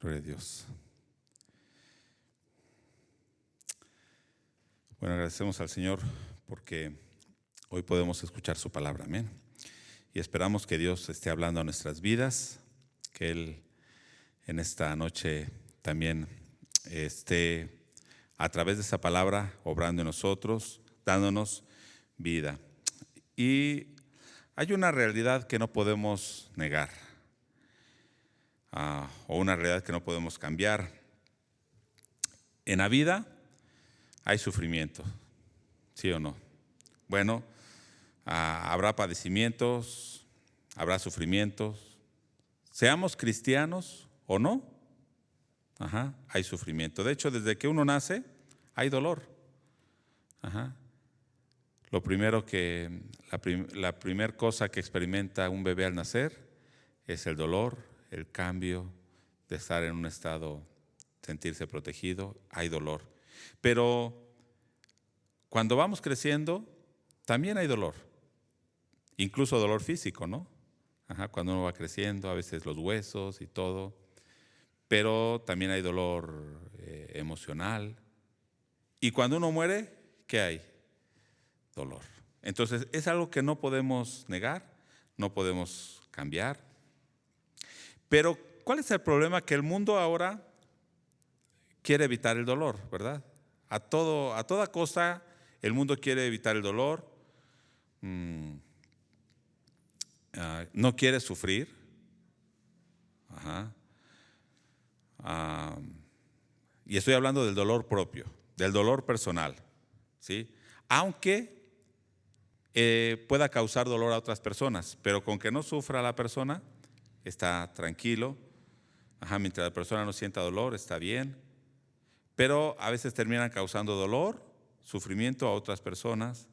Gloria a Dios. Bueno, agradecemos al Señor porque hoy podemos escuchar su palabra, amén. Y esperamos que Dios esté hablando a nuestras vidas, que Él en esta noche también esté a través de esa palabra obrando en nosotros, dándonos vida. Y hay una realidad que no podemos negar, o una realidad que no podemos cambiar. En la vida hay sufrimiento, ¿sí o no? Bueno, habrá padecimientos, habrá sufrimientos. Seamos cristianos o no, hay sufrimiento. De hecho, desde que uno nace, hay dolor. Lo primero la primera cosa que experimenta un bebé al nacer es el dolor, el cambio de estar en un estado, sentirse protegido, hay dolor. Pero cuando vamos creciendo, también hay dolor, incluso dolor físico, ¿no? Cuando uno va creciendo, a veces los huesos y todo, pero también hay dolor emocional. Y cuando uno muere, ¿qué hay? Dolor. Entonces, es algo que no podemos negar, no podemos cambiar. Pero, ¿cuál es el problema? Que el mundo ahora quiere evitar el dolor, ¿verdad? A toda costa, el mundo quiere evitar el dolor, no quiere sufrir, y estoy hablando del dolor propio, del dolor personal, ¿sí? Aunque pueda causar dolor a otras personas, pero con que no sufra la persona, está tranquilo. Mientras la persona no sienta dolor, está bien. Pero a veces terminan causando dolor, sufrimiento a otras personas.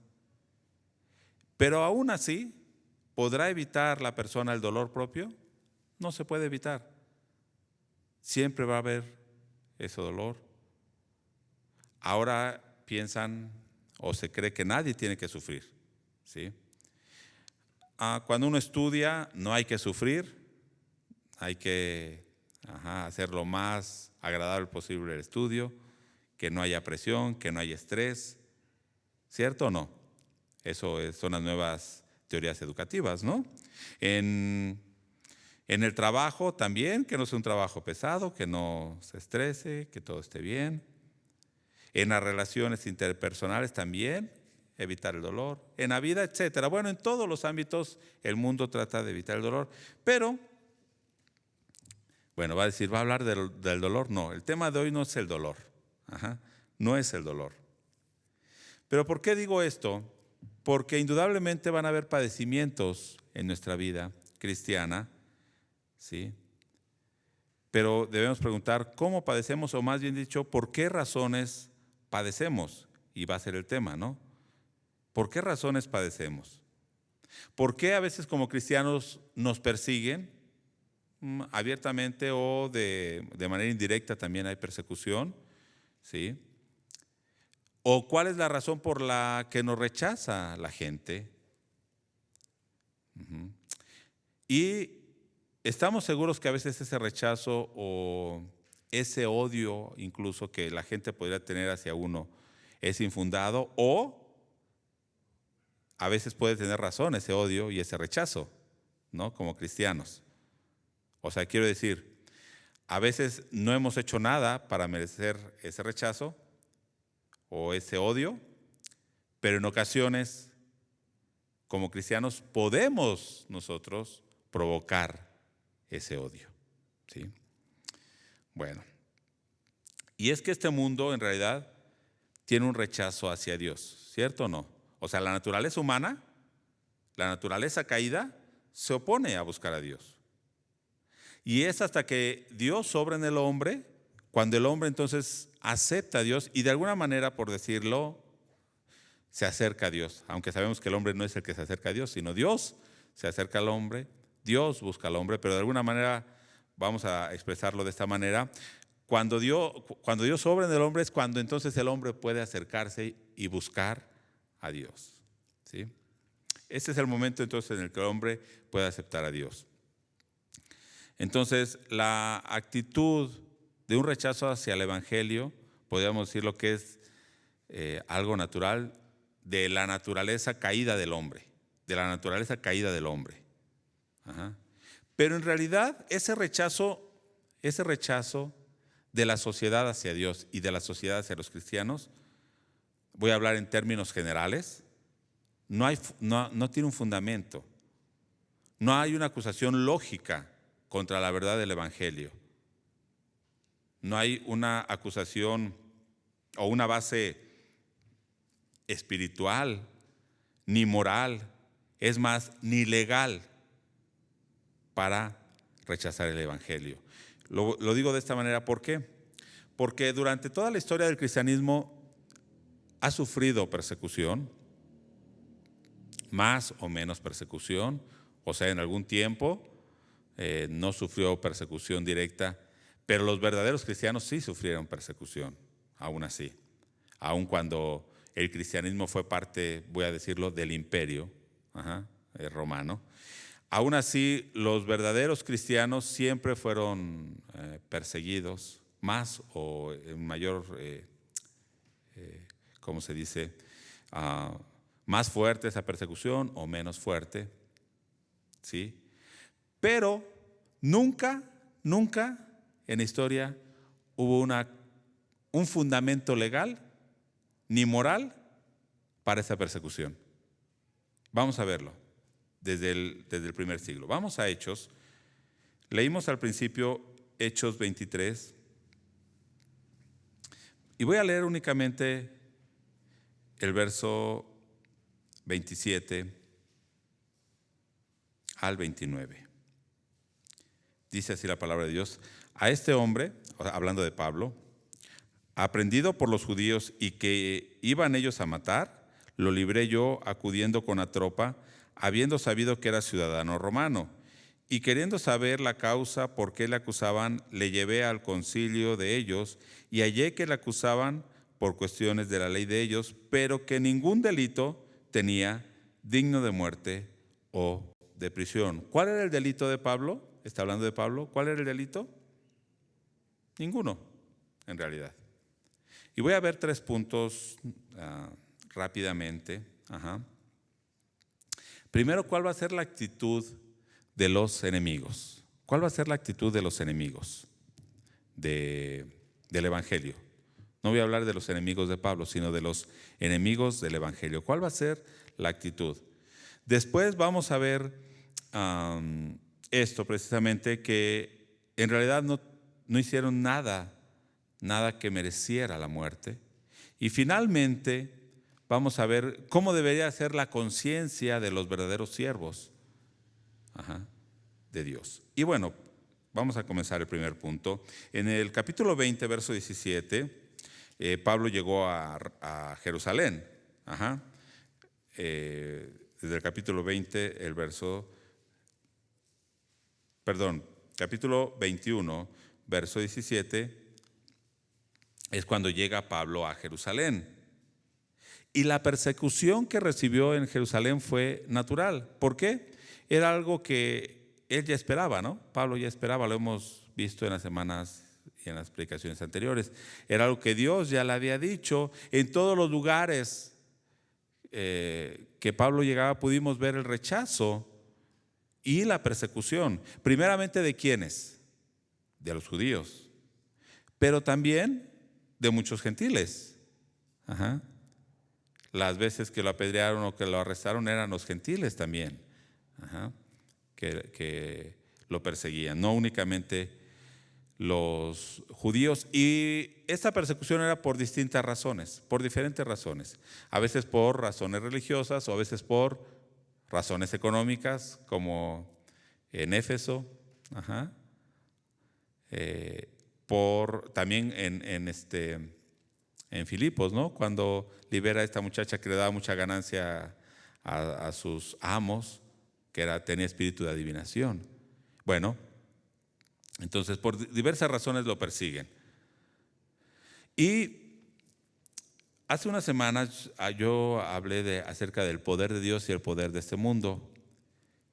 Pero aún así, ¿podrá evitar la persona el dolor propio? No se puede evitar. Siempre va a haber ese dolor. Ahora piensan o se cree que nadie tiene que sufrir, ¿sí? Cuando uno estudia, no hay que sufrir, hay que hacer lo más agradable posible el estudio, que no haya presión, que no haya estrés, ¿cierto o no? Eso son las nuevas teorías educativas, ¿no? En el trabajo también, que no sea un trabajo pesado, que no se estrese, que todo esté bien. En las relaciones interpersonales también, evitar el dolor. En la vida, etcétera. Bueno, en todos los ámbitos el mundo trata de evitar el dolor. Pero, bueno, va a decir, ¿va a hablar del dolor? No, el tema de hoy no es el dolor. No es el dolor. Pero ¿por qué digo esto? Porque indudablemente van a haber padecimientos en nuestra vida cristiana, ¿sí? Pero debemos preguntar cómo padecemos, o más bien dicho, ¿por qué razones padecemos? Y va a ser el tema, ¿no? ¿Por qué razones padecemos? ¿Por qué a veces como cristianos nos persiguen abiertamente o de manera indirecta también hay persecución? ¿Sí? ¿O cuál es la razón por la que nos rechaza la gente? Y estamos seguros que a veces ese rechazo o ese odio incluso que la gente podría tener hacia uno es infundado, o a veces puede tener razón ese odio y ese rechazo, ¿no? Como cristianos. O sea, quiero decir, a veces no hemos hecho nada para merecer ese rechazo o ese odio, pero en ocasiones, como cristianos, podemos nosotros provocar ese odio, ¿sí? Bueno, y es que este mundo en realidad tiene un rechazo hacia Dios, ¿cierto o no? O sea, la naturaleza humana, la naturaleza caída, se opone a buscar a Dios. Y es hasta que Dios obra en el hombre, cuando el hombre entonces acepta a Dios y de alguna manera, por decirlo, se acerca a Dios. Aunque sabemos que el hombre no es el que se acerca a Dios, sino Dios se acerca al hombre, Dios busca al hombre, pero de alguna manera, vamos a expresarlo de esta manera, cuando Dios obra en el hombre es cuando entonces el hombre puede acercarse y buscar a Dios, ¿sí? Este es el momento entonces en el que el hombre puede aceptar a Dios. Entonces, la actitud de un rechazo hacia el Evangelio, podríamos decir lo que es algo natural, de la naturaleza caída del hombre, de la naturaleza caída del hombre. Ajá. Pero en realidad ese rechazo de la sociedad hacia Dios y de la sociedad hacia los cristianos, voy a hablar en términos generales, no tiene un fundamento. No hay una acusación lógica contra la verdad del Evangelio. No hay una acusación o una base espiritual, ni moral, es más, ni legal para rechazar el Evangelio. Lo digo de esta manera, ¿por qué? Porque durante toda la historia del cristianismo ha sufrido persecución, más o menos persecución, o sea, en algún tiempo no sufrió persecución directa, pero los verdaderos cristianos sí sufrieron persecución, aún así, aun cuando el cristianismo fue parte, voy a decirlo, del imperio romano. Aún así, los verdaderos cristianos siempre fueron perseguidos, más o en mayor, ¿cómo se dice? Más fuerte esa persecución o menos fuerte, ¿sí? Pero nunca en la historia hubo un fundamento legal ni moral para esa persecución. Vamos a verlo desde el primer siglo. Vamos a Hechos. Leímos al principio Hechos 23 y voy a leer únicamente el verso 27 al 29. Dice así la palabra de Dios: a este hombre, hablando de Pablo, aprendido por los judíos y que iban ellos a matar, lo libré yo acudiendo con la tropa, habiendo sabido que era ciudadano romano. Y queriendo saber la causa por qué le acusaban, le llevé al concilio de ellos y hallé que le acusaban por cuestiones de la ley de ellos, pero que ningún delito tenía digno de muerte o de prisión. ¿Cuál era el delito de Pablo? Está hablando de Pablo. ¿Cuál era el delito? Ninguno, en realidad. Y voy a ver 3 puntos rápidamente. Primero, ¿cuál va a ser la actitud de los enemigos? ¿Cuál va a ser la actitud de los enemigos del Evangelio? No voy a hablar de los enemigos de Pablo, sino de los enemigos del Evangelio. ¿Cuál va a ser la actitud? Después vamos a ver esto precisamente, que en realidad no hicieron nada que mereciera la muerte. Y finalmente vamos a ver cómo debería ser la conciencia de los verdaderos siervos de Dios. Y bueno, vamos a comenzar el primer punto. En el capítulo 20, verso 17, Pablo llegó a Jerusalén. Desde el capítulo 20, capítulo 21, verso 17, es cuando llega Pablo a Jerusalén. Y la persecución que recibió en Jerusalén fue natural. ¿Por qué? Era algo que él ya esperaba, ¿no? Pablo ya esperaba, lo hemos visto en las semanas y en las predicaciones anteriores. Era algo que Dios ya le había dicho. En todos los lugares que Pablo llegaba pudimos ver el rechazo y la persecución. Primeramente, ¿de quiénes? De los judíos, pero también de muchos gentiles. Las veces que lo apedrearon o que lo arrestaron eran los gentiles también, que lo perseguían, no únicamente los judíos. Y esta persecución era por distintas razones, por diferentes razones. A veces por razones religiosas o a veces por razones económicas, como en Éfeso, también en Filipos, ¿no? Cuando libera a esta muchacha que le daba mucha ganancia a sus amos, que tenía espíritu de adivinación. Bueno, entonces por diversas razones lo persiguen. Y hace unas semanas yo hablé acerca del poder de Dios y el poder de este mundo,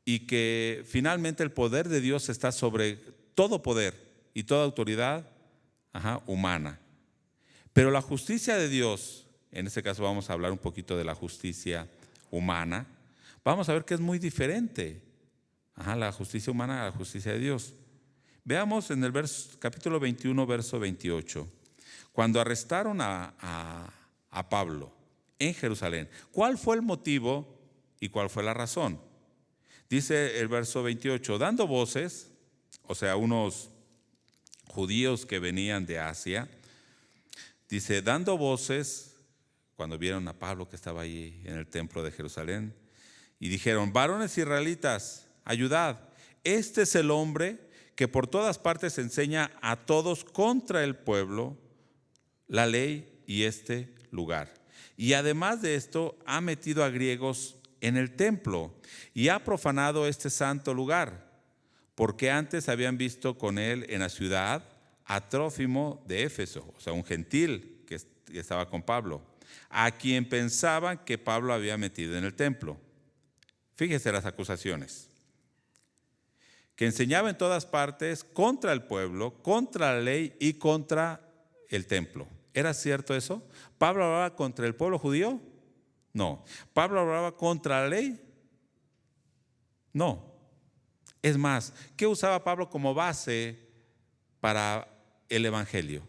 y que finalmente el poder de Dios está sobre todo poder y toda autoridad humana. Pero la justicia de Dios, en este caso vamos a hablar un poquito de la justicia humana, vamos a ver que es muy diferente. La justicia humana a la justicia de Dios. Veamos en el capítulo 21, verso 28. Cuando arrestaron a Pablo en Jerusalén, ¿cuál fue el motivo y cuál fue la razón? Dice el verso 28, dando voces, o sea, unos judíos que venían de Asia, dice, dando voces, cuando vieron a Pablo que estaba ahí en el templo de Jerusalén, y dijeron, varones israelitas, ayudad, este es el hombre que por todas partes enseña a todos contra el pueblo, la ley y este lugar. Y además de esto, ha metido a griegos en el templo y ha profanado este santo lugar, porque antes habían visto con él en la ciudad a Trófimo de Éfeso, o sea, un gentil que estaba con Pablo, a quien pensaban que Pablo había metido en el templo. Fíjese las acusaciones. Que enseñaba en todas partes contra el pueblo, contra la ley y contra el templo. ¿Era cierto eso? ¿Pablo hablaba contra el pueblo judío? No. ¿Pablo hablaba contra la ley? No. Es más, ¿qué usaba Pablo como base para el evangelio?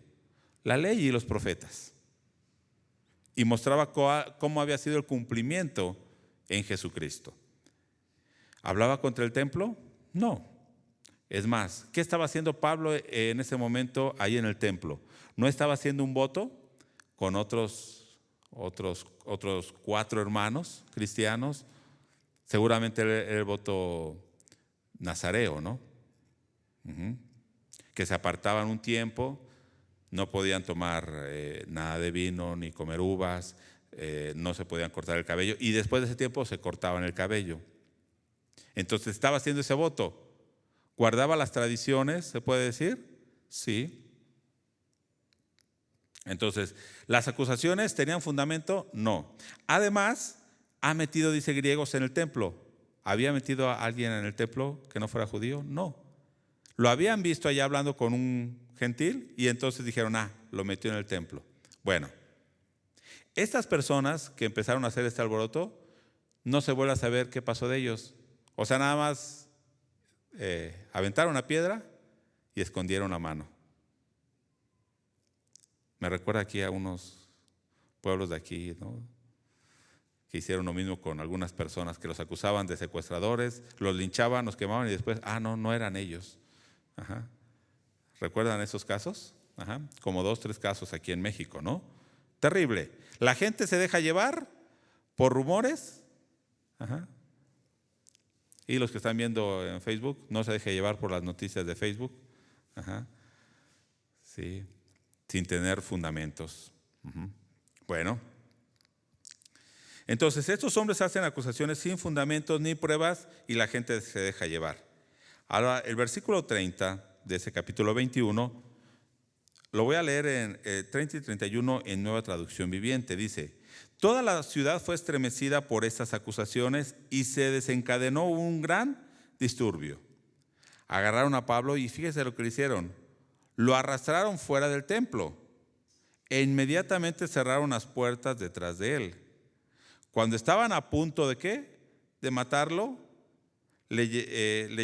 La ley y los profetas. Y mostraba cómo había sido el cumplimiento en Jesucristo. ¿Hablaba contra el templo? No. Es más, ¿qué estaba haciendo Pablo en ese momento ahí en el templo? ¿No estaba haciendo un voto con otros 4 hermanos cristianos? Seguramente era el voto nazareo, ¿no? Que se apartaban un tiempo, no podían tomar nada de vino ni comer uvas, no se podían cortar el cabello y después de ese tiempo se cortaban el cabello. Entonces estaba haciendo ese voto. ¿Guardaba las tradiciones, se puede decir? Sí. Entonces, ¿las acusaciones tenían fundamento? No. Además, ha metido, dice, griegos en el templo. ¿Había metido a alguien en el templo que no fuera judío? No. Lo habían visto allá hablando con un gentil y entonces dijeron, lo metió en el templo. Bueno, estas personas que empezaron a hacer este alboroto, no se vuelve a saber qué pasó de ellos. O sea, nada más aventaron una piedra y escondieron la mano. Me recuerda aquí a unos pueblos de aquí, ¿no? Que hicieron lo mismo con algunas personas que los acusaban de secuestradores, los linchaban, los quemaban y después, no eran ellos. ¿Recuerdan esos casos? Como 2, 3 casos aquí en México, ¿no? Terrible. La gente se deja llevar por rumores. Y los que están viendo en Facebook, no se deje llevar por las noticias de Facebook. Sí, sin tener fundamentos. Bueno, entonces estos hombres hacen acusaciones sin fundamentos ni pruebas y la gente se deja llevar. Ahora, el versículo 30 de ese capítulo 21, lo voy a leer en 30 y 31 en Nueva Traducción Viviente. Dice, toda la ciudad fue estremecida por estas acusaciones y se desencadenó un gran disturbio. Agarraron a Pablo y fíjese lo que le hicieron. Lo arrastraron fuera del templo e inmediatamente cerraron las puertas detrás de él. Cuando estaban a punto de ¿qué? De matarlo, le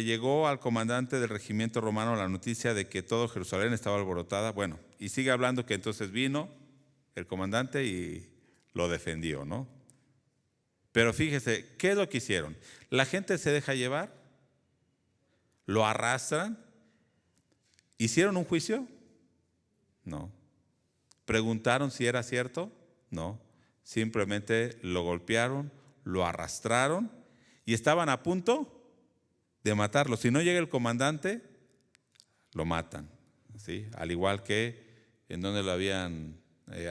llegó al comandante del regimiento romano la noticia de que todo Jerusalén estaba alborotada. Bueno, y sigue hablando que entonces vino el comandante y lo defendió, ¿no? Pero fíjese, ¿qué es lo que hicieron? La gente se deja llevar, lo arrastran. ¿Hicieron un juicio? No. ¿Preguntaron si era cierto? No. Simplemente lo golpearon, lo arrastraron y estaban a punto de matarlo. Si no llega el comandante, lo matan, ¿sí? Al igual que en donde lo habían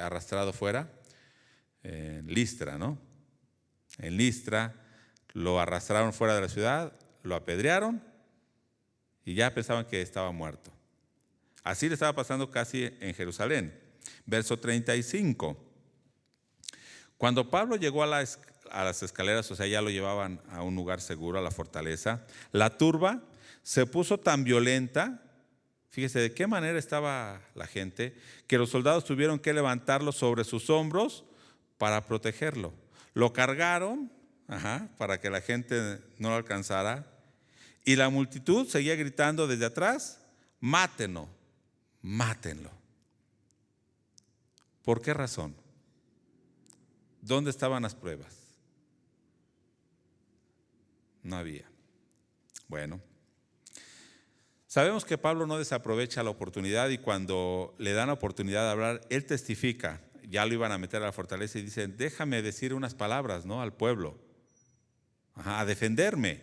arrastrado fuera, en Listra, ¿no? En Listra lo arrastraron fuera de la ciudad, lo apedrearon y ya pensaban que estaba muerto. Así le estaba pasando casi en Jerusalén. Verso 35. Cuando Pablo llegó a las escaleras, o sea, ya lo llevaban a un lugar seguro, a la fortaleza, la turba se puso tan violenta Fíjese de qué manera estaba la gente, que los soldados tuvieron que levantarlo sobre sus hombros para protegerlo. Lo cargaron, para que la gente no lo alcanzara, y la multitud seguía gritando desde atrás: mátenlo, mátenlo. ¿Por qué razón? ¿Dónde estaban las pruebas? No había. Bueno, sabemos que Pablo no desaprovecha la oportunidad, y cuando le dan la oportunidad de hablar, él testifica. Ya lo iban a meter a la fortaleza y dice: déjame decir unas palabras, ¿no?, al pueblo, a defenderme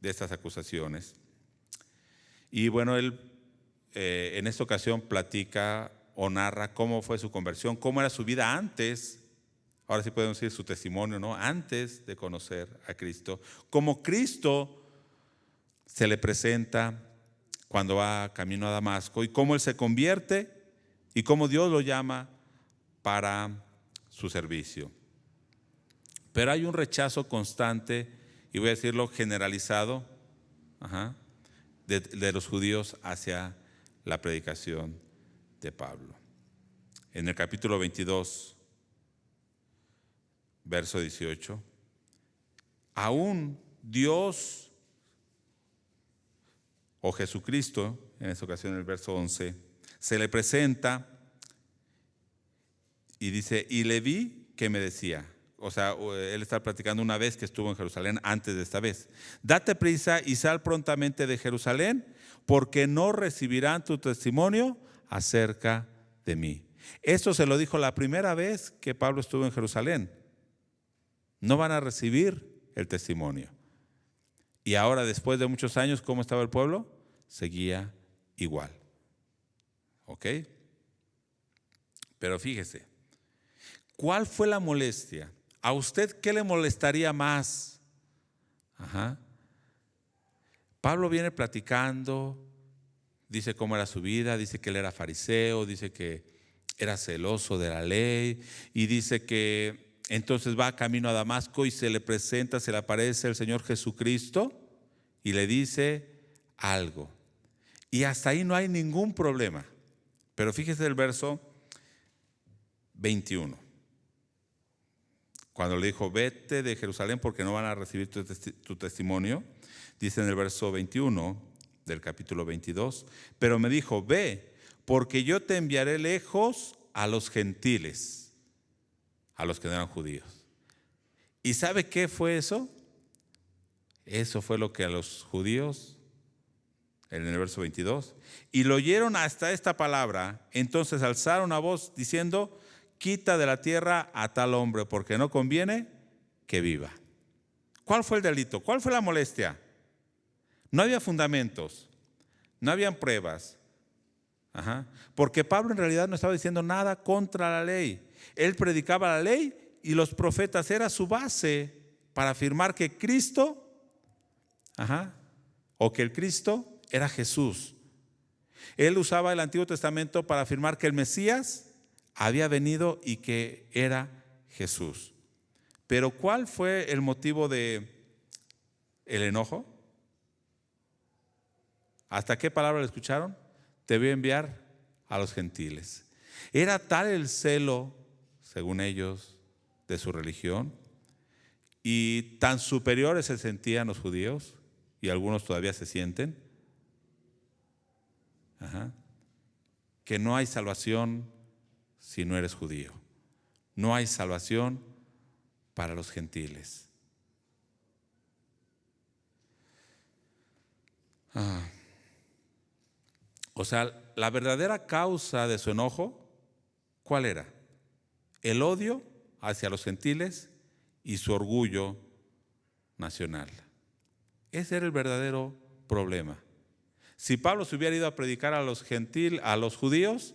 de estas acusaciones. Y bueno, él en esta ocasión platica o narra cómo fue su conversión, cómo era su vida antes. Ahora sí podemos decir su testimonio, ¿no?, antes de conocer a Cristo. Cómo Cristo se le presenta cuando va camino a Damasco, y cómo él se convierte y cómo Dios lo llama para su servicio. Pero hay un rechazo constante, y voy a decirlo generalizado, de los judíos hacia la predicación de Pablo. En el capítulo 22, verso 18, aún Dios o Jesucristo, en esta ocasión el verso 11, se le presenta y dice: y le vi que me decía, o sea, él está platicando una vez que estuvo en Jerusalén antes de esta vez: date prisa y sal prontamente de Jerusalén, porque no recibirán tu testimonio acerca de mí. Esto se lo dijo la primera vez que Pablo estuvo en Jerusalén. No van a recibir el testimonio. Y ahora, después de muchos años, ¿cómo estaba el pueblo? Seguía igual. ¿Ok? Pero fíjese, ¿cuál fue la molestia? ¿A usted qué le molestaría más? Pablo viene platicando, dice cómo era su vida, dice que él era fariseo, dice que era celoso de la ley, y dice que entonces va camino a Damasco y se le presenta, se le aparece el Señor Jesucristo y le dice algo. Y hasta ahí no hay ningún problema. Pero fíjese el verso 21. Cuando le dijo: vete de Jerusalén porque no van a recibir tu testimonio, dice en el verso 21 del capítulo 22: pero me dijo: ve, porque yo te enviaré lejos a los gentiles, a los que no eran judíos. ¿Y sabe qué fue eso? Eso fue lo que a los judíos, en el verso 22, y lo oyeron hasta esta palabra, entonces alzaron a voz diciendo: quita de la tierra a tal hombre, porque no conviene que viva. ¿Cuál fue el delito? ¿Cuál fue la molestia? No había fundamentos, no habían pruebas. Porque Pablo en realidad no estaba diciendo nada contra la ley. Él predicaba la ley y los profetas, era su base para afirmar que Cristo, o que el Cristo era Jesús. Él usaba el Antiguo Testamento para afirmar que el Mesías había venido y que era Jesús. Pero ¿cuál fue el motivo de el enojo? ¿Hasta qué palabra le escucharon? Te voy a enviar a los gentiles. Era tal el celo, según ellos, de su religión, y tan superiores se sentían los judíos, y algunos todavía se sienten, que no hay salvación si no eres judío. No hay salvación para los gentiles. O sea, la verdadera causa de su enojo, ¿cuál era? El odio hacia los gentiles y su orgullo nacional. Ese era el verdadero problema. Si Pablo se hubiera ido a predicar a los judíos,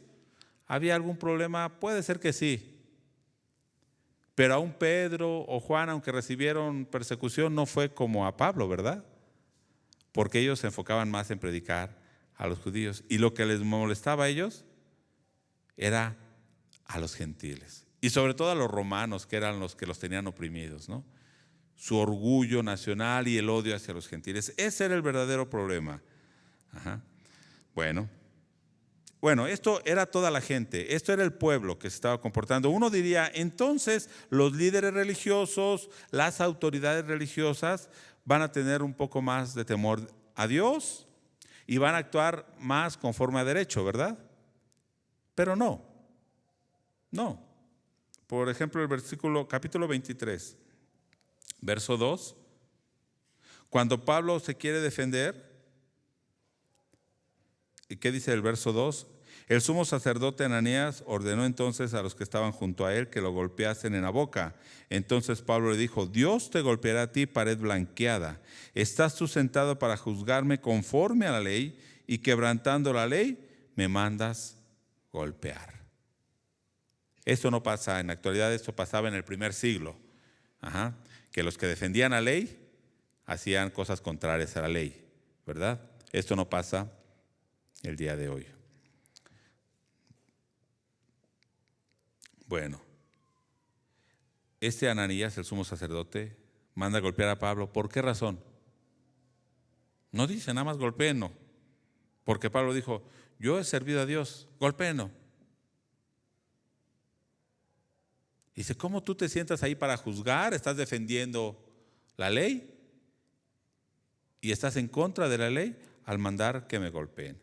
¿había algún problema? Puede ser que sí. Pero aún Pedro o Juan, aunque recibieron persecución, no fue como a Pablo, ¿verdad? Porque ellos se enfocaban más en predicar a los judíos. Y lo que les molestaba a ellos era a los gentiles. Y sobre todo a los romanos, que eran los que los tenían oprimidos, ¿no? Su orgullo nacional y el odio hacia los gentiles. Ese era el verdadero problema. Bueno, Bueno, esto era toda la gente, esto era el pueblo que se estaba comportando. Uno diría, entonces los líderes religiosos, las autoridades religiosas van a tener un poco más de temor a Dios y van a actuar más conforme a derecho, ¿verdad? Pero no. Por ejemplo, el capítulo 23, verso 2, cuando Pablo se quiere defender, ¿y qué dice el verso 2? El sumo sacerdote Ananías ordenó entonces a los que estaban junto a él que lo golpeasen en la boca. Entonces Pablo le dijo, Dios te golpeará a ti, pared blanqueada. ¿Estás tú sentado para juzgarme conforme a la ley y quebrantando la ley me mandas golpear? Esto no pasa en la actualidad, esto pasaba en el primer siglo. Que los que defendían la ley hacían cosas contrarias a la ley, ¿verdad? Esto no pasa el día de hoy. Bueno, este Ananías, el sumo sacerdote, manda a golpear a Pablo. ¿Por qué razón? No dice nada más golpéenlo, porque Pablo dijo, yo he servido a Dios, golpéenlo. Dice, ¿cómo tú te sientas ahí para juzgar? ¿Estás defendiendo la ley? ¿Y estás en contra de la ley al mandar que me golpeen?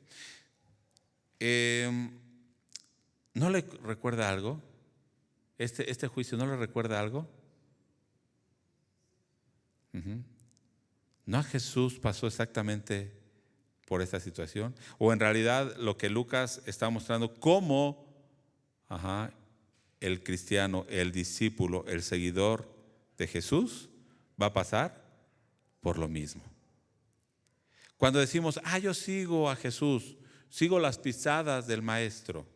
¿No le recuerda algo? ¿Este juicio no le recuerda algo? ¿No a Jesús pasó exactamente por esta situación? O en realidad lo que Lucas está mostrando, cómo el cristiano, el discípulo, el seguidor de Jesús va a pasar por lo mismo. Cuando decimos, yo sigo a Jesús, sigo las pisadas del maestro.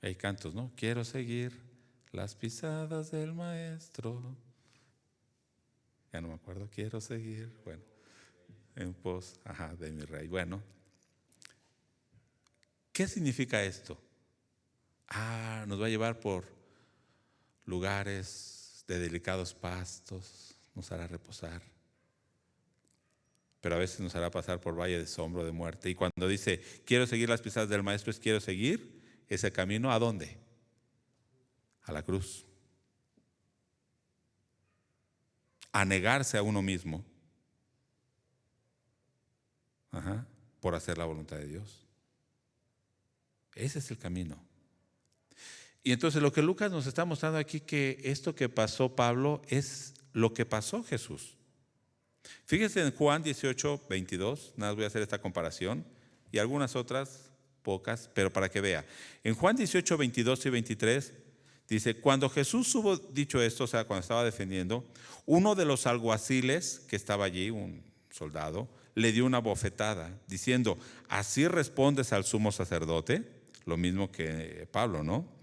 Hay cantos, ¿no? Quiero seguir las pisadas del maestro. Ya no me acuerdo, quiero seguir, bueno, en pos de mi rey. Bueno, ¿qué significa esto? Nos va a llevar por lugares de delicados pastos, nos hará reposar, pero a veces nos hará pasar por valle de sombra de muerte. Y cuando dice, quiero seguir las pisadas del maestro, es quiero seguir ese camino, ¿a dónde? A la cruz. A negarse a uno mismo, por hacer la voluntad de Dios. Ese es el camino. Y entonces lo que Lucas nos está mostrando aquí, que esto que pasó Pablo es lo que pasó Jesús. Fíjense en Juan 18, 22, nada más voy a hacer esta comparación y algunas otras pocas, pero para que vea. En Juan 18, 22 y 23 dice, cuando Jesús hubo dicho esto, o sea, cuando estaba defendiendo, uno de los alguaciles que estaba allí, un soldado, le dio una bofetada, diciendo, ¿así respondes al sumo sacerdote? Lo mismo que Pablo, ¿no?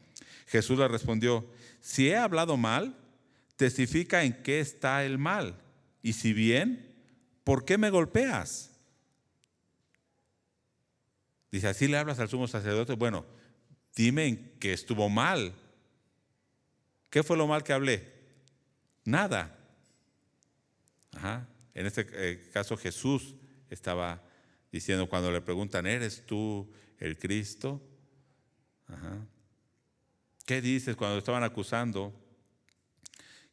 Jesús le respondió, si he hablado mal, testifica en qué está el mal, y si bien, ¿por qué me golpeas? Dice, ¿así le hablas al sumo sacerdote? Bueno, dime en qué estuvo mal. ¿Qué fue lo mal que hablé? Nada. En este caso Jesús estaba diciendo, cuando le preguntan, ¿eres tú el Cristo? ¿Qué dices cuando estaban acusando?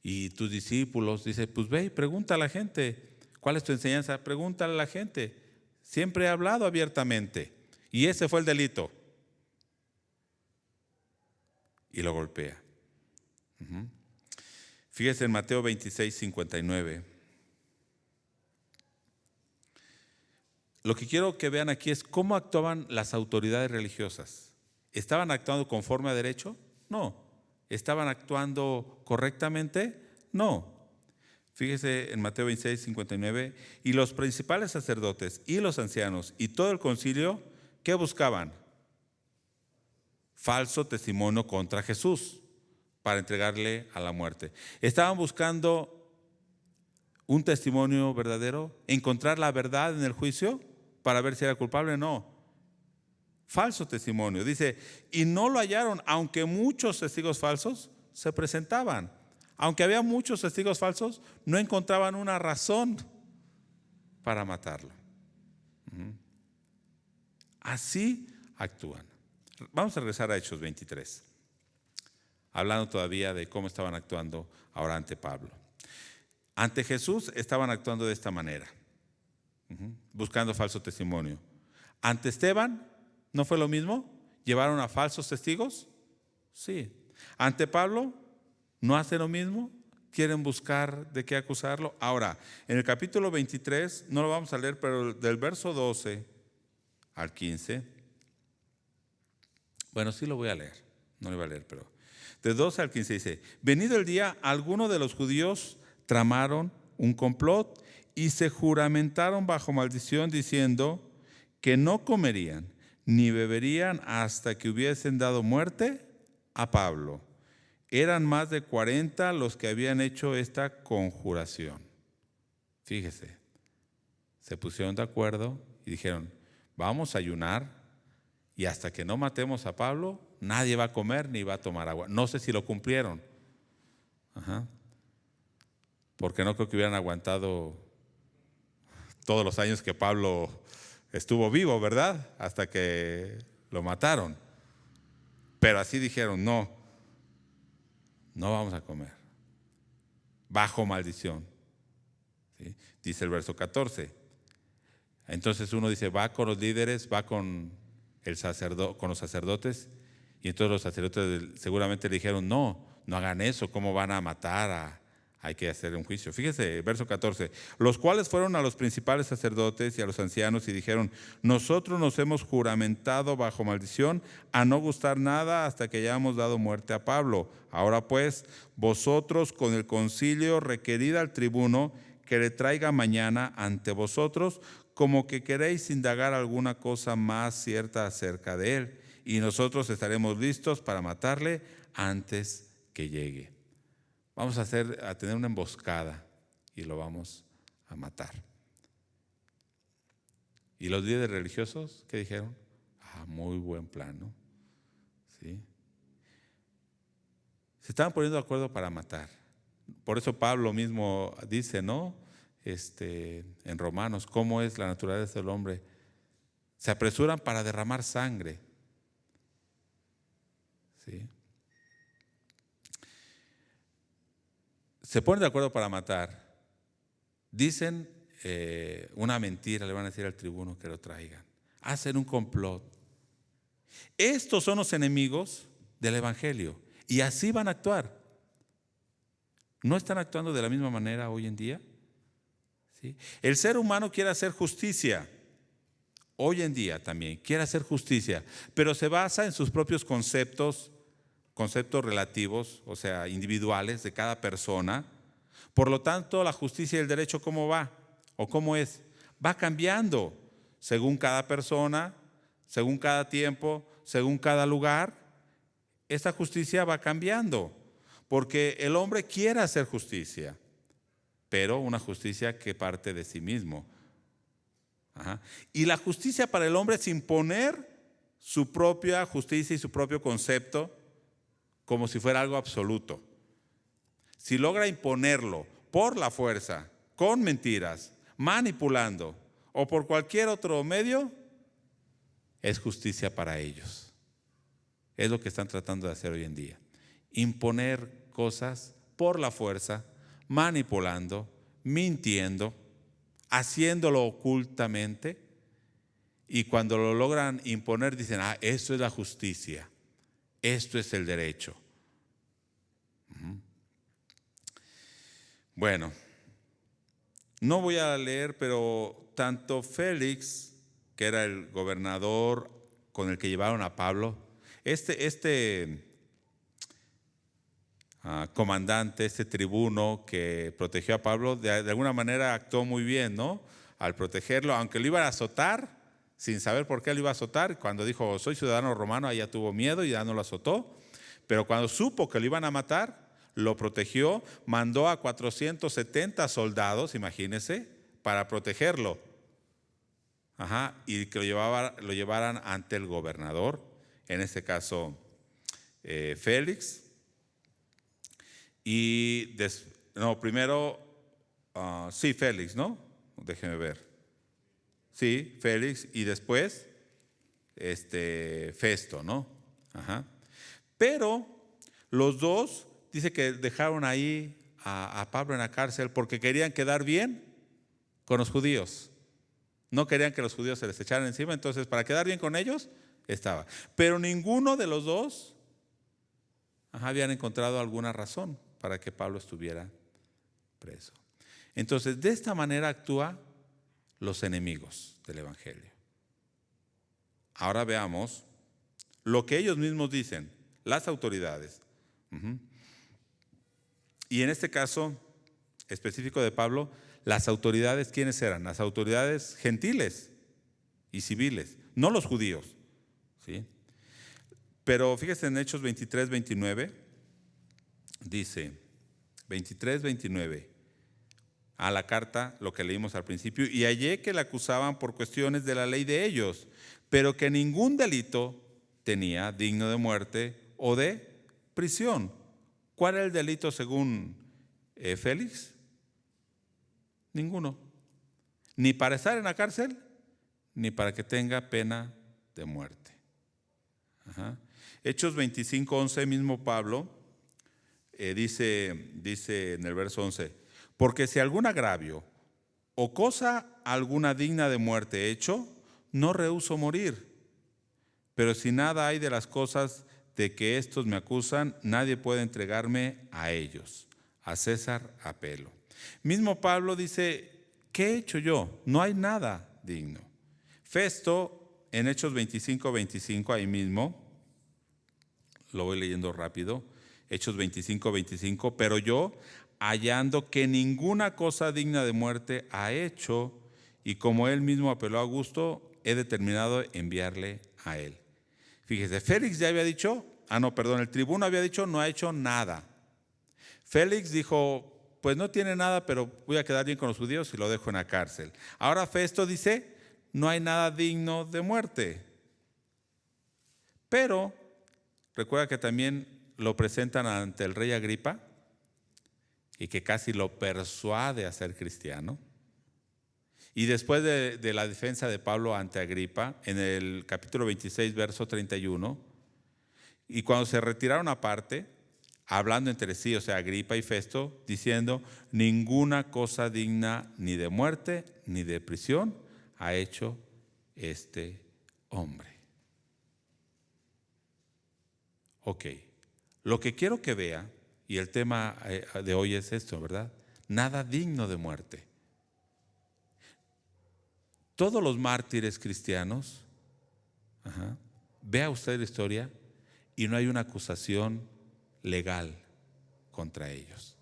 Y tus discípulos, dice, pues ve y pregunta a la gente, ¿cuál es tu enseñanza? Pregúntale a la gente. Siempre he hablado abiertamente. Y ese fue el delito. Y lo golpea. Fíjese en Mateo 26, 59. Lo que quiero que vean aquí es cómo actuaban las autoridades religiosas. ¿Estaban actuando conforme a derecho? No. ¿Estaban actuando correctamente? No. Fíjese en Mateo 26, 59. Y los principales sacerdotes y los ancianos y todo el concilio, ¿qué buscaban? Falso testimonio contra Jesús para entregarle a la muerte. Estaban buscando un testimonio verdadero, encontrar la verdad en el juicio para ver si era culpable. No. Falso testimonio. Dice, y no lo hallaron, aunque muchos testigos falsos se presentaban. Aunque había muchos testigos falsos, no encontraban una razón para matarlo. Así actúan. Vamos a regresar a Hechos 23, hablando todavía de cómo estaban actuando ahora ante Pablo. Ante Jesús estaban actuando de esta manera, buscando falso testimonio. Ante Esteban, ¿no fue lo mismo? ¿Llevaron a falsos testigos? Sí. Ante Pablo, ¿no hace lo mismo? ¿Quieren buscar de qué acusarlo? Ahora, en el capítulo 23, no lo vamos a leer, pero del verso 12 al 15, bueno, sí lo voy a leer, no lo voy a leer, pero de 12 al 15 dice: venido el día, algunos de los judíos tramaron un complot y se juramentaron bajo maldición diciendo que no comerían ni beberían hasta que hubiesen dado muerte a Pablo. Eran más de 40 los que habían hecho esta conjuración. Fíjese, se pusieron de acuerdo y dijeron: vamos a ayunar y hasta que no matemos a Pablo, nadie va a comer ni va a tomar agua. No sé si lo cumplieron. Porque no creo que hubieran aguantado todos los años que Pablo estuvo vivo, ¿verdad? Hasta que lo mataron. Pero así dijeron: no vamos a comer. Bajo maldición. ¿Sí? Dice el verso 14. Entonces uno dice: va con los líderes, va con los sacerdotes. Y entonces los sacerdotes seguramente le dijeron: no hagan eso, ¿cómo van a matar? Hay que hacer un juicio. Fíjese, verso 14. Los cuales fueron a los principales sacerdotes y a los ancianos y dijeron: nosotros nos hemos juramentado bajo maldición a no gustar nada hasta que hayamos dado muerte a Pablo. Ahora pues, vosotros con el concilio requerid al tribuno que le traiga mañana ante vosotros, como que queréis indagar alguna cosa más cierta acerca de él, y nosotros estaremos listos para matarle antes que llegue. Vamos a tener una emboscada y lo vamos a matar. ¿Y los líderes religiosos qué dijeron? Muy buen plan, ¿no? ¿Sí? Se estaban poniendo de acuerdo para matar. Por eso Pablo mismo dice, ¿no? En Romanos, ¿cómo es la naturaleza del hombre? Se apresuran para derramar sangre. ¿Sí? Se ponen de acuerdo para matar. Dicen una mentira, le van a decir al tribuno que lo traigan. Hacen un complot. Estos son los enemigos del evangelio y así van a actuar. ¿No están actuando de la misma manera hoy en día? ¿Sí? El ser humano quiere hacer justicia. Hoy en día también quiere hacer justicia, pero se basa en sus propios conceptos relativos, o sea, individuales de cada persona. Por lo tanto, la justicia y el derecho, ¿cómo va? ¿O cómo es? Va cambiando según cada persona, según cada tiempo, según cada lugar. Esta justicia va cambiando, porque el hombre quiere hacer justicia, pero una justicia que parte de sí mismo. Y la justicia para el hombre es imponer su propia justicia y su propio concepto como si fuera algo absoluto. Si logra imponerlo por la fuerza, con mentiras, manipulando o por cualquier otro medio, es justicia para ellos. Es lo que están tratando de hacer hoy en día. Imponer cosas por la fuerza, manipulando, mintiendo, haciéndolo ocultamente, y cuando lo logran imponer dicen: esto es la justicia, esto es el derecho. Bueno, no voy a leer, pero tanto Félix, que era el gobernador con el que llevaron a Pablo, comandante, este tribuno que protegió a Pablo, de alguna manera actuó muy bien, ¿no? Al protegerlo, aunque lo iban a azotar, sin saber por qué lo iba a azotar. Cuando dijo: soy ciudadano romano, ahí ya tuvo miedo y ya no lo azotó. Pero cuando supo que lo iban a matar, lo protegió, mandó a 470 soldados, imagínense, para protegerlo. Y que lo llevaran ante el gobernador, en este caso Félix. Y primero, sí, Félix, ¿no? Déjeme ver. Sí, Félix, y después Festo, ¿no? Ajá. Pero los dos, dice que dejaron ahí a Pablo en la cárcel porque querían quedar bien con los judíos. No querían que los judíos se les echaran encima, entonces para quedar bien con ellos estaba. Pero ninguno de los dos habían encontrado alguna razón para que Pablo estuviera preso. Entonces, de esta manera actúan los enemigos del evangelio. Ahora veamos lo que ellos mismos dicen, las autoridades. Y en este caso específico de Pablo, las autoridades, ¿quiénes eran? Las autoridades gentiles y civiles, no los judíos, ¿sí? Pero fíjese en Hechos 23, 29, dice 23, 29, a la carta, lo que leímos al principio, y hallé que le acusaban por cuestiones de la ley de ellos, pero que ningún delito tenía digno de muerte o de prisión. ¿Cuál era el delito según Félix? Ninguno. Ni para estar en la cárcel, ni para que tenga pena de muerte. Ajá. Hechos 25, 11, mismo Pablo dice en el verso 11, porque si algún agravio o cosa alguna digna de muerte he hecho, no rehúso morir. Pero si nada hay de las cosas de que estos me acusan, nadie puede entregarme a ellos. A César apelo. Mismo Pablo dice, ¿qué he hecho yo? No hay nada digno. Festo, en Hechos 25, 25, ahí mismo, lo voy leyendo rápido, Hechos 25, 25, pero yo, hallando que ninguna cosa digna de muerte ha hecho, y como él mismo apeló a Augusto, he determinado enviarle a él. Fíjese, Félix ya había dicho, el tribuno había dicho, no ha hecho nada. Félix dijo, pues no tiene nada, pero voy a quedar bien con los judíos y lo dejo en la cárcel. Ahora Festo dice, no hay nada digno de muerte. Pero, recuerda que también lo presentan ante el rey Agripa y que casi lo persuade a ser cristiano. Y después de la defensa de Pablo ante Agripa, en el capítulo 26, verso 31, y cuando se retiraron aparte, hablando entre sí, o sea, Agripa y Festo, diciendo, ninguna cosa digna ni de muerte ni de prisión ha hecho este hombre. Ok, lo que quiero que vea, y el tema de hoy es esto, ¿verdad? Nada digno de muerte. Todos los mártires cristianos, vea usted la historia, y no hay una acusación legal contra ellos.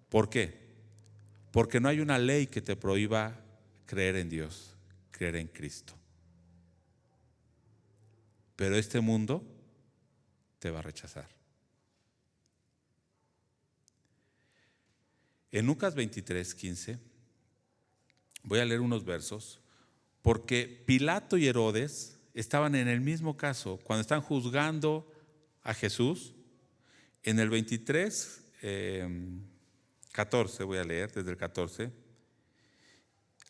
¿Por qué? Porque no hay una ley que te prohíba creer en Dios, creer en Cristo. Pero este mundo te va a rechazar. En Lucas 23, 15, voy a leer unos versos, porque Pilato y Herodes estaban en el mismo caso, cuando están juzgando a Jesús. En el 23, 14, voy a leer desde el 14,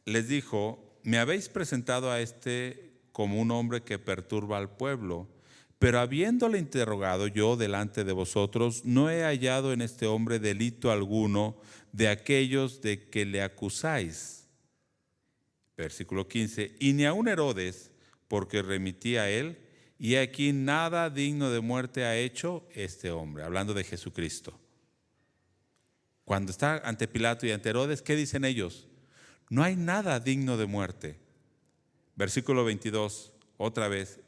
les dijo, me habéis presentado a este como un hombre que perturba al pueblo, pero habiéndole interrogado yo delante de vosotros, no he hallado en este hombre delito alguno de aquellos de que le acusáis. Versículo 15, y ni aun Herodes, porque remití a él, y aquí nada digno de muerte ha hecho este hombre, hablando de Jesucristo. Cuando está ante Pilato y ante Herodes, ¿qué dicen ellos? No hay nada digno de muerte. Versículo 22, otra vez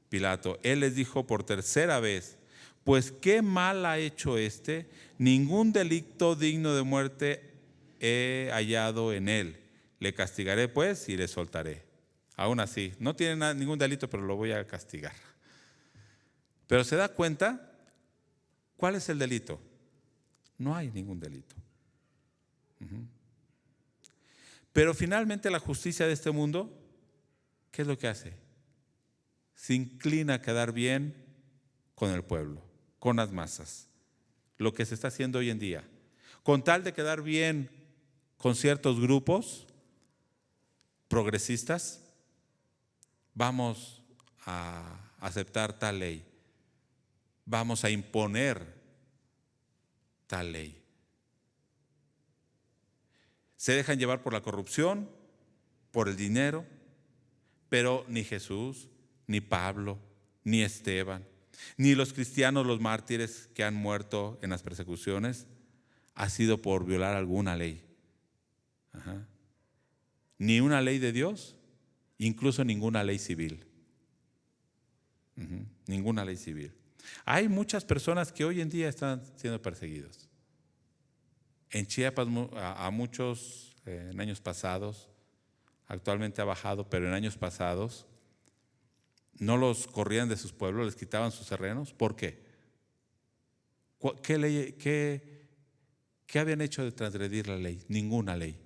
Pilato, él les dijo por tercera vez, pues qué mal ha hecho este, ningún delito digno de muerte he hallado en él. Le castigaré pues y le soltaré. Aún así, no tiene ningún delito, pero lo voy a castigar. Pero se da cuenta, ¿cuál es el delito? No hay ningún delito. Pero finalmente la justicia de este mundo, ¿qué es lo que hace? Se inclina a quedar bien con el pueblo, con las masas. Lo que se está haciendo hoy en día. Con tal de quedar bien con ciertos grupos progresistas, vamos a aceptar tal ley, vamos a imponer tal ley. Se dejan llevar por la corrupción, por el dinero, pero ni Jesús, ni Pablo, ni Esteban, ni los cristianos, los mártires que han muerto en las persecuciones, ha sido por violar alguna ley. Ajá. Ni una ley de Dios, incluso ninguna ley civil. Ninguna ley civil. Hay muchas personas que hoy en día están siendo perseguidos. En Chiapas a muchos en años pasados, actualmente ha bajado, pero en años pasados no los corrían de sus pueblos, les quitaban sus terrenos. ¿Por qué? ¿Qué habían hecho de transgredir la ley? Ninguna ley.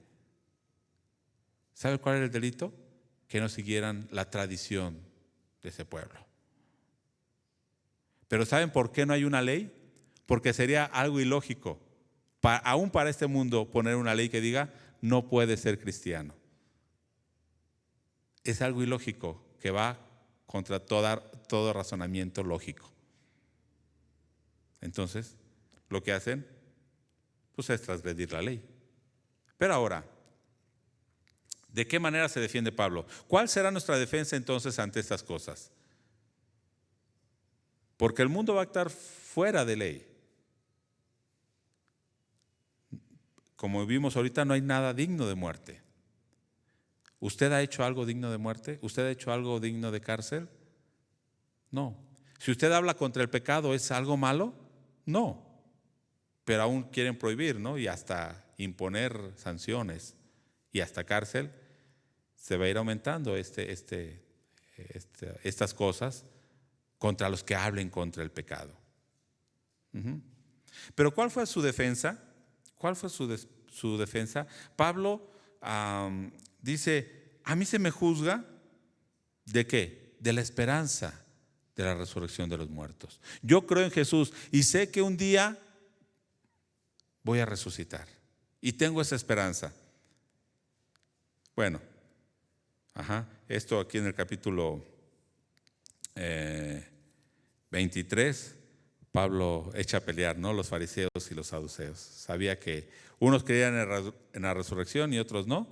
¿Sabe cuál era el delito? Que no siguieran la tradición de ese pueblo. Pero ¿saben por qué no hay una ley? Porque sería algo ilógico, aún para este mundo, poner una ley que diga no puede ser cristiano. Es algo ilógico que va contra todo razonamiento lógico. Entonces, lo que hacen, pues es transgredir la ley. Pero ahora, ¿de qué manera se defiende Pablo? ¿Cuál será nuestra defensa entonces ante estas cosas? Porque el mundo va a estar fuera de ley. Como vimos ahorita, no hay nada digno de muerte. ¿Usted ha hecho algo digno de muerte? ¿Usted ha hecho algo digno de cárcel? No. Si usted habla contra el pecado, ¿es algo malo? No. Pero aún quieren prohibir, ¿no? Y hasta imponer sanciones y hasta cárcel. Se va a ir aumentando estas cosas contra los que hablen contra el pecado. Pero ¿cuál fue su defensa? ¿Cuál fue su defensa? Pablo dice, a mí se me juzga ¿de qué? De la esperanza de la resurrección de los muertos. Yo creo en Jesús y sé que un día voy a resucitar y tengo esa esperanza. Bueno, esto aquí en el capítulo 23, Pablo echa a pelear, ¿no? Los fariseos y los saduceos. Sabía que unos creían en la resurrección y otros no.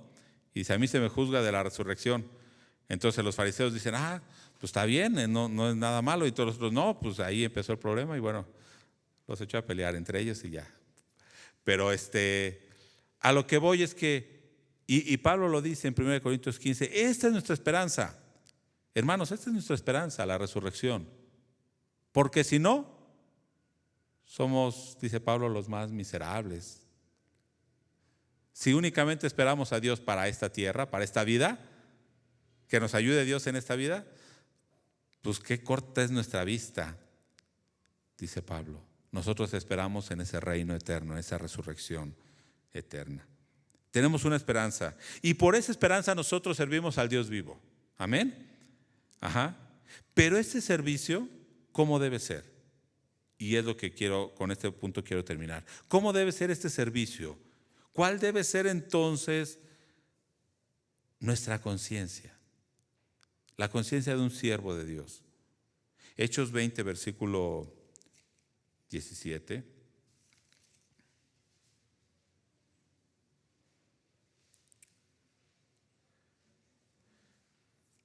Y dice, a mí se me juzga de la resurrección. Entonces los fariseos dicen, pues está bien, no es nada malo. Y todos los otros, no, pues ahí empezó el problema y bueno, los echó a pelear entre ellos y ya. Pero a lo que voy es que, y Pablo lo dice en 1 Corintios 15, esta es nuestra esperanza. Hermanos, esta es nuestra esperanza, la resurrección. Porque si no, somos, dice Pablo, los más miserables. Si únicamente esperamos a Dios para esta tierra, para esta vida, que nos ayude Dios en esta vida, pues qué corta es nuestra vista, dice Pablo. Nosotros esperamos en ese reino eterno, en esa resurrección eterna. Tenemos una esperanza y por esa esperanza nosotros servimos al Dios vivo. Amén. Pero este servicio, ¿cómo debe ser? Y es lo que con este punto quiero terminar. ¿Cómo debe ser este servicio? ¿Cuál debe ser entonces nuestra conciencia? La conciencia de un siervo de Dios. Hechos 20, versículo 17.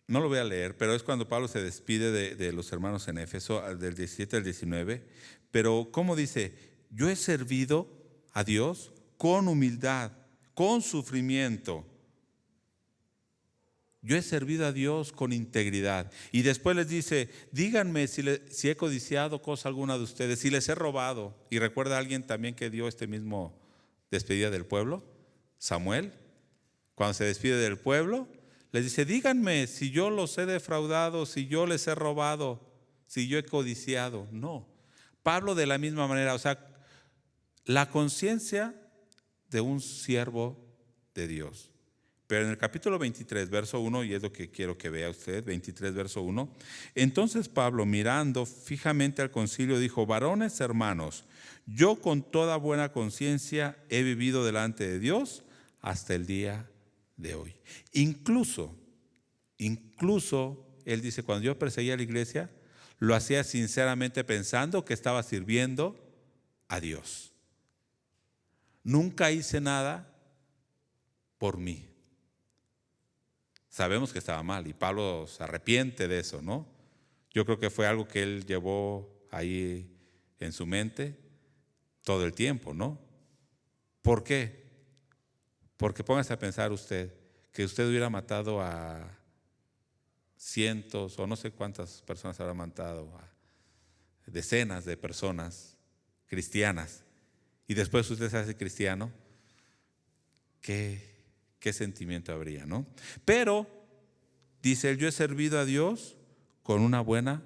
No lo voy a leer, pero es cuando Pablo se despide de los hermanos en Éfeso, del 17 al 19. Pero ¿cómo dice? Yo he servido a Dios con humildad, con sufrimiento. Yo he servido a Dios con integridad. Y después les dice, díganme si he codiciado cosa alguna de ustedes, si les he robado. Y recuerda a alguien también que dio este mismo despedida del pueblo, Samuel. Cuando se despide del pueblo, les dice, díganme si yo los he defraudado, si yo les he robado, si yo he codiciado. No. Pablo de la misma manera, o sea, la conciencia de un siervo de Dios. Pero en el capítulo 23, verso 1, y es lo que quiero que vea usted, 23, verso 1, entonces Pablo, mirando fijamente al concilio, dijo, varones hermanos, yo con toda buena conciencia he vivido delante de Dios hasta el día de hoy. Incluso él dice, cuando yo perseguía a la iglesia, lo hacía sinceramente pensando que estaba sirviendo a Dios. Nunca hice nada por mí. Sabemos que estaba mal y Pablo se arrepiente de eso, ¿no? Yo creo que fue algo que él llevó ahí en su mente todo el tiempo, ¿no? ¿Por qué? Porque póngase a pensar usted que usted hubiera matado a cientos o no sé cuántas personas habrá matado, a decenas de personas cristianas, y después usted se hace cristiano, ¿qué sentimiento habría, no? Pero, dice él, yo he servido a Dios con una buena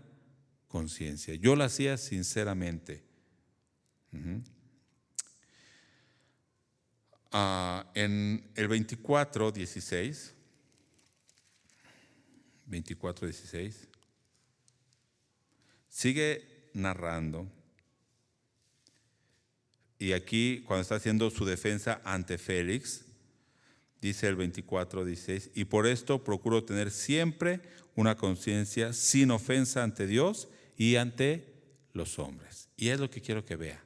conciencia. Yo lo hacía sinceramente. En el 24:16, sigue narrando. Y aquí, cuando está haciendo su defensa ante Félix, dice el 24:16, y por esto procuro tener siempre una conciencia sin ofensa ante Dios y ante los hombres. Y es lo que quiero que vea.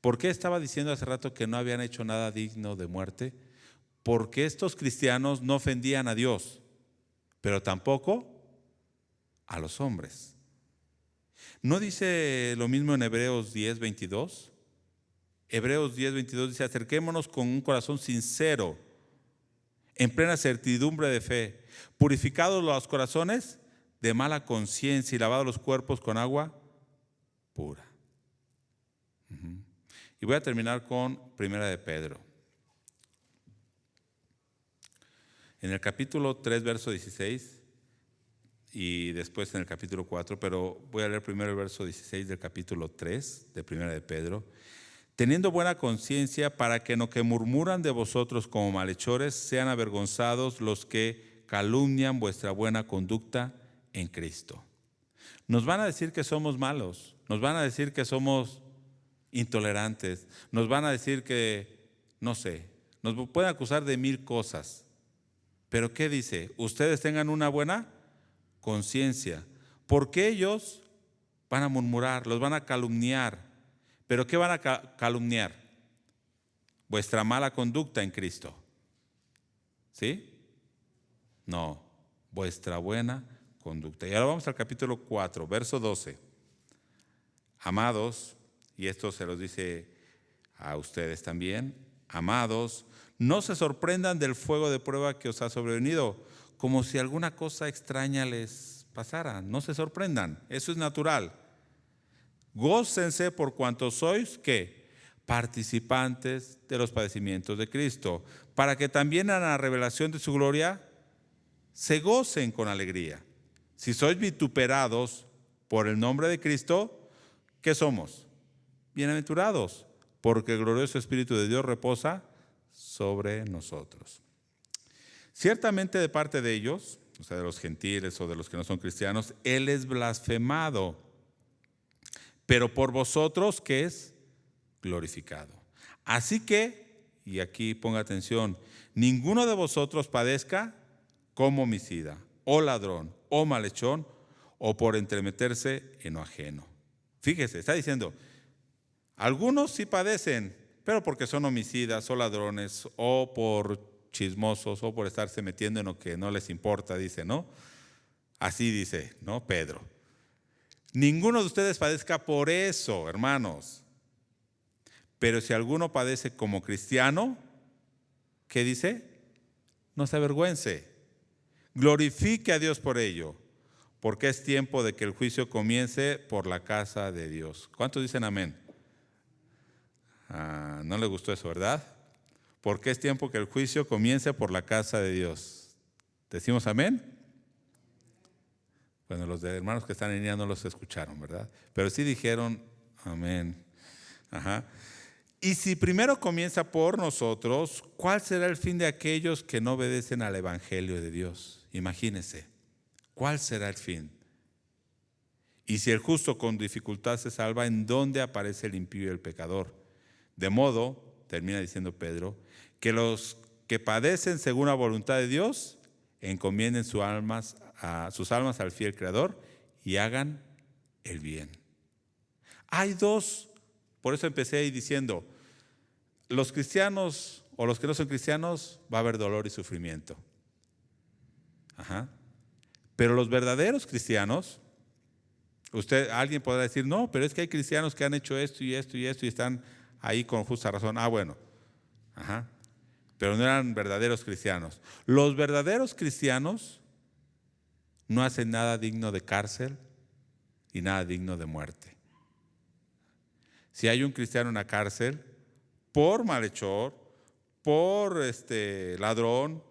¿Por qué estaba diciendo hace rato que no habían hecho nada digno de muerte? Porque estos cristianos no ofendían a Dios, pero tampoco a los hombres. ¿No dice lo mismo en Hebreos 10:22? Hebreos 10:22 dice, acerquémonos con un corazón sincero, en plena certidumbre de fe, purificados los corazones de mala conciencia y lavados los cuerpos con agua pura. Y voy a terminar con Primera de Pedro. En el capítulo 3, verso 16, y después en el capítulo 4, pero voy a leer primero el verso 16 del capítulo 3 de Primera de Pedro. Teniendo buena conciencia, para que no que murmuran de vosotros como malhechores, sean avergonzados los que calumnian vuestra buena conducta en Cristo. Nos van a decir que somos malos, nos van a decir que somos intolerantes, nos van a decir que, no sé, nos pueden acusar de 1000 cosas. Pero ¿qué dice? Ustedes tengan una buena conciencia, porque ellos van a murmurar, los van a calumniar. ¿Pero qué van a calumniar? Vuestra mala conducta en Cristo. ¿Sí? No, vuestra buena conducta. Y ahora vamos al capítulo 4, verso 12. Amados, y esto se los dice a ustedes también, amados, no se sorprendan del fuego de prueba que os ha sobrevenido, como si alguna cosa extraña les pasara. No se sorprendan, eso es natural. Gócense por cuanto sois, ¿qué? Participantes de los padecimientos de Cristo, para que también en la revelación de su gloria se gocen con alegría. Si sois vituperados por el nombre de Cristo, ¿qué somos? Bienaventurados, porque el glorioso Espíritu de Dios reposa sobre nosotros. Ciertamente de parte de ellos, o sea, de los gentiles o de los que no son cristianos, Él es blasfemado, pero por vosotros, ¿qué es? Glorificado. Así que, y aquí ponga atención, ninguno de vosotros padezca como homicida, o ladrón, o malhechor, o por entremeterse en lo ajeno. Fíjese, está diciendo, algunos sí padecen, pero porque son homicidas o ladrones, o por chismosos, o por estarse metiendo en lo que no les importa, dice, ¿no? Así dice, ¿no? Pedro. Ninguno de ustedes padezca por eso, hermanos. Pero si alguno padece como cristiano, ¿qué dice? No se avergüence. Glorifique a Dios por ello, porque es tiempo de que el juicio comience por la casa de Dios. ¿Cuántos dicen amén? No le gustó eso, ¿verdad? Porque es tiempo que el juicio comience por la casa de Dios. ¿Decimos amén? Bueno, los de hermanos que están en línea no los escucharon, ¿verdad? Pero sí dijeron amén. Ajá. Y si primero comienza por nosotros, ¿cuál será el fin de aquellos que no obedecen al Evangelio de Dios? Imagínense, ¿cuál será el fin? Y si el justo con dificultad se salva, ¿en dónde aparece el impío y el pecador? De modo, termina diciendo Pedro, que los que padecen según la voluntad de Dios encomienden sus almas sus almas al fiel Creador y hagan el bien. Hay dos, por eso empecé ahí diciendo, los cristianos o los que no son cristianos va a haber dolor y sufrimiento. Ajá. Pero los verdaderos cristianos, alguien podrá decir, no, pero es que hay cristianos que han hecho esto y esto y esto y están ahí con justa razón. Bueno, ajá. Pero no eran verdaderos cristianos. Los verdaderos cristianos no hacen nada digno de cárcel y nada digno de muerte. Si hay un cristiano en la cárcel, por malhechor, por ladrón,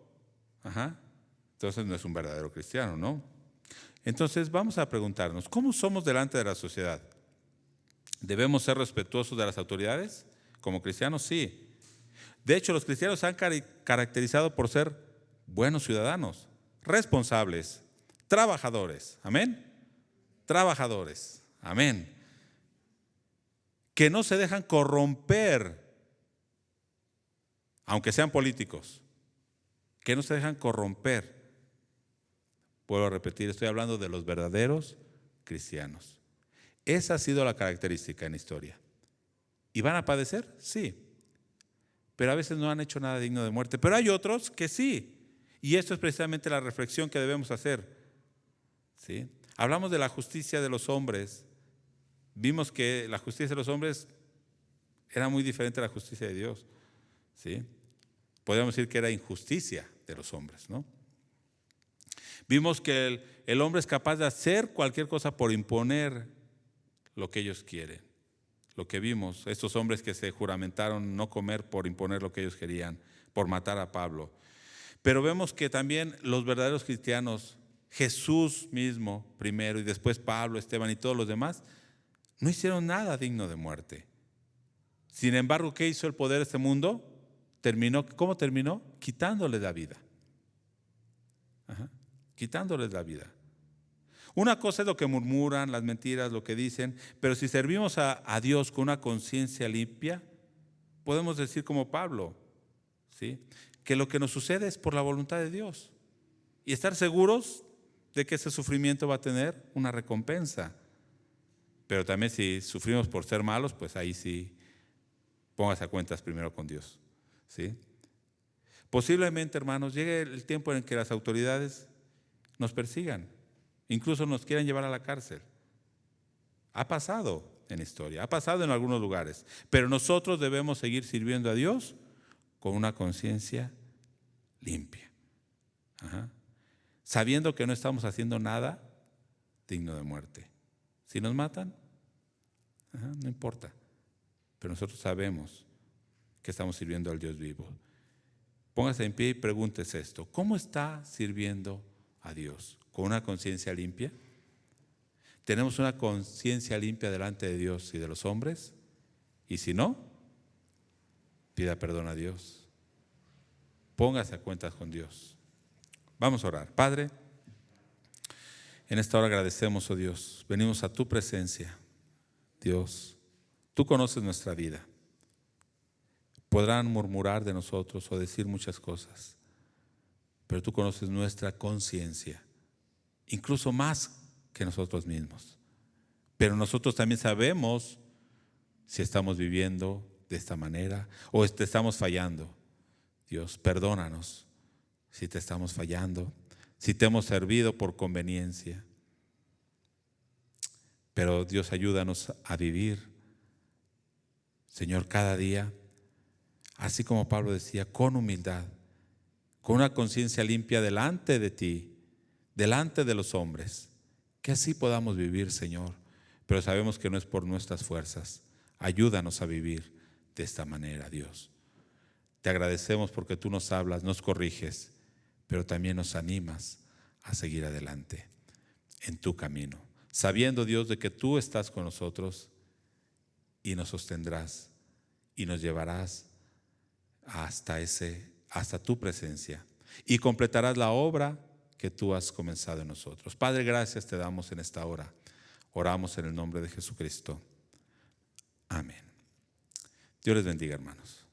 entonces no es un verdadero cristiano, ¿no? Entonces vamos a preguntarnos, ¿cómo somos delante de la sociedad? ¿Debemos ser respetuosos de las autoridades? Como cristianos, sí. De hecho, los cristianos se han caracterizado por ser buenos ciudadanos, responsables, trabajadores, amén. Trabajadores, amén. Que no se dejan corromper, aunque sean políticos, que no se dejan corromper. Vuelvo a repetir, estoy hablando de los verdaderos cristianos. Esa ha sido la característica en la historia. ¿Y van a padecer? Sí. Pero a veces no han hecho nada digno de muerte. Pero hay otros que sí. Y esto es precisamente la reflexión que debemos hacer. ¿Sí? Hablamos de la justicia de los hombres. Vimos que la justicia de los hombres era muy diferente a la justicia de Dios. ¿Sí? Podríamos decir que era injusticia de los hombres, ¿no? Vimos que el hombre es capaz de hacer cualquier cosa por imponer lo que ellos quieren. Lo que vimos, estos hombres que se juramentaron no comer por imponer lo que ellos querían, por matar a Pablo. Pero vemos que también los verdaderos cristianos, Jesús mismo primero y después Pablo, Esteban y todos los demás, no hicieron nada digno de muerte. Sin embargo, ¿qué hizo el poder de este mundo? ¿Cómo terminó? Quitándoles la vida. Quitándoles la vida. Una cosa es lo que murmuran, las mentiras, lo que dicen, pero si servimos a Dios con una conciencia limpia, podemos decir como Pablo, ¿sí? Que lo que nos sucede es por la voluntad de Dios y estar seguros de que ese sufrimiento va a tener una recompensa. Pero también si sufrimos por ser malos, pues ahí sí, póngase a cuentas primero con Dios, ¿sí? Posiblemente, hermanos, llegue el tiempo en que las autoridades nos persigan, incluso nos quieran llevar a la cárcel. Ha pasado en la historia, ha pasado en algunos lugares, pero nosotros debemos seguir sirviendo a Dios con una conciencia limpia, sabiendo que no estamos haciendo nada digno de muerte. Si nos matan, no importa, pero nosotros sabemos que estamos sirviendo al Dios vivo. Póngase en pie y pregúntese esto: ¿cómo está sirviendo a Dios? ¿Con una conciencia limpia? ¿Tenemos una conciencia limpia delante de Dios y de los hombres? Y si no, pida perdón a Dios. Póngase a cuentas con Dios. Vamos a orar. Padre, en esta hora agradecemos, oh Dios, venimos a tu presencia. Dios, tú conoces nuestra vida. Podrán murmurar de nosotros o decir muchas cosas, pero tú conoces nuestra conciencia, incluso más que nosotros mismos. Pero nosotros también sabemos si estamos viviendo de esta manera o te estamos fallando. Dios, perdónanos si te estamos fallando, si te hemos servido por conveniencia. Pero Dios, ayúdanos a vivir, Señor, cada día, así como Pablo decía, con humildad, con una conciencia limpia delante de ti, delante de los hombres, que así podamos vivir, Señor. Pero sabemos que no es por nuestras fuerzas. Ayúdanos a vivir de esta manera, Dios. Te agradecemos porque tú nos hablas, nos corriges, pero también nos animas a seguir adelante en tu camino, sabiendo, Dios, de que tú estás con nosotros y nos sostendrás y nos llevarás hasta tu presencia y completarás la obra que tú has comenzado en nosotros. Padre, gracias te damos en esta hora. Oramos en el nombre de Jesucristo. Amén. Dios les bendiga, hermanos.